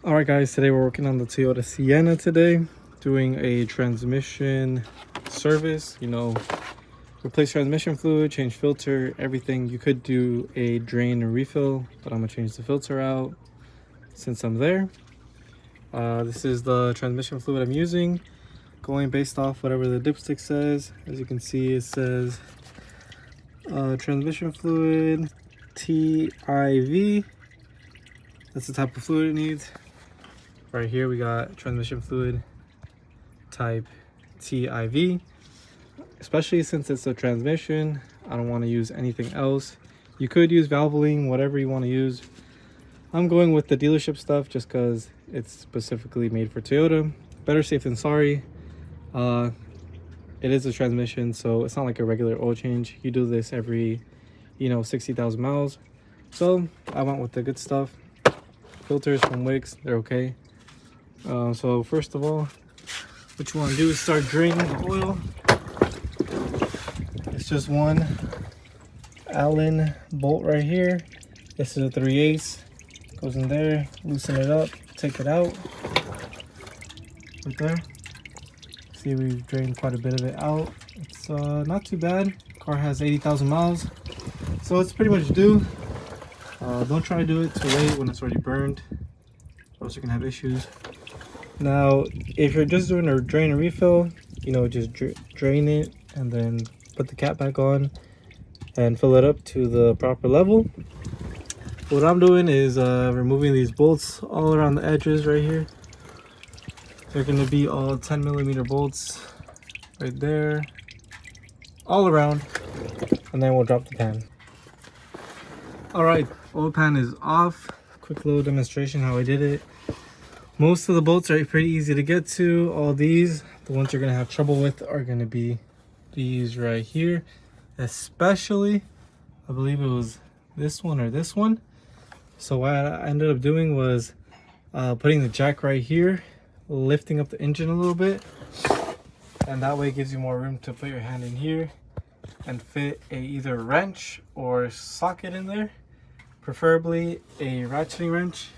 Alright guys, today we're working on the Toyota Sienna today, doing a transmission service, replace transmission fluid, change filter, everything. You could do a drain and refill, but I'm gonna change the filter out since I'm there. This is the transmission fluid I'm using, going based off whatever the dipstick says. As you can see, it says transmission fluid TIV. That's the type of fluid it needs. Right here we got transmission fluid type TIV. Especially since it's a transmission, I don't want to use anything else. You could use Valvoline, whatever you want to use. I'm going with the dealership stuff just because it's specifically made for Toyota. Better safe than sorry. It is a transmission, so it's not like a regular oil change. You do this every 60,000 miles. So I went with the good stuff. Filters from Wix, they're okay. So first of all, what you want to do is start draining the oil. It's just one Allen bolt right here. This is a 3/8. Goes in there, loosen it up, take it out. Right there. See, we've drained quite a bit of it out. It's not too bad. Car has 80,000 miles, so it's pretty much due. Don't try to do it too late when it's already burned, or else you can have issues. Now, if you're just doing a drain and refill, just drain it and then put the cap back on and fill it up to the proper level. What I'm doing is removing these bolts all around the edges right here. They're going to be all 10mm bolts right there, all around, and then we'll drop the pan. Alright, oil pan is off. Quick little demonstration how I did it. Most of the bolts are pretty easy to get to. All these, the ones you're going to have trouble with are going to be these right here. Especially, I believe it was this one or this one. So what I ended up doing was putting the jack right here, lifting up the engine a little bit. And that way it gives you more room to put your hand in here and fit either wrench or socket in there. Preferably a ratcheting wrench.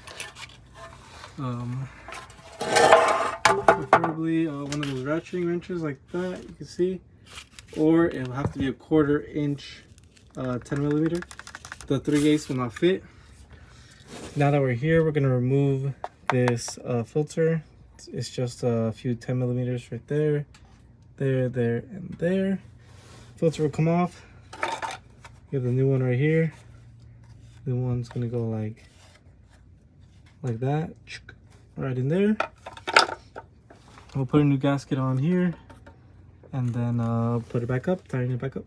Preferably one of those ratcheting wrenches like that, you can see, or it'll have to be a 1/4 inch 10mm. The 3/8 will not fit. Now that we're here, we're gonna remove this filter. It's just a few 10mm right there, there, and there. Filter will come off. You have the new one right here. The new one's gonna go like that, right in there. We'll put a new gasket on here and then put it back up, tighten it back up.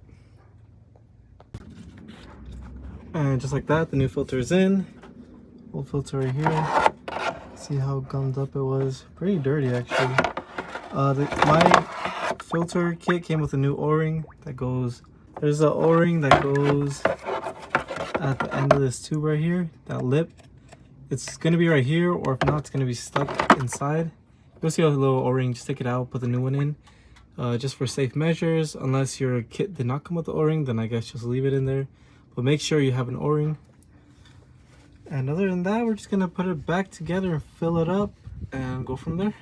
And just like that, the new filter is in. Old filter right here. See how gummed up it was. Pretty dirty actually. My filter kit came with a new O-ring that goes, there's an O-ring that goes at the end of this tube right here, that lip. It's going to be right here, or if not, it's going to be stuck inside. You'll see a little O-ring, just take it out, put the new one in. Just for safe measures, unless your kit did not come with the O-ring, then I guess just leave it in there. But make sure you have an O-ring. And other than that, we're just going to put it back together and fill it up and go from there.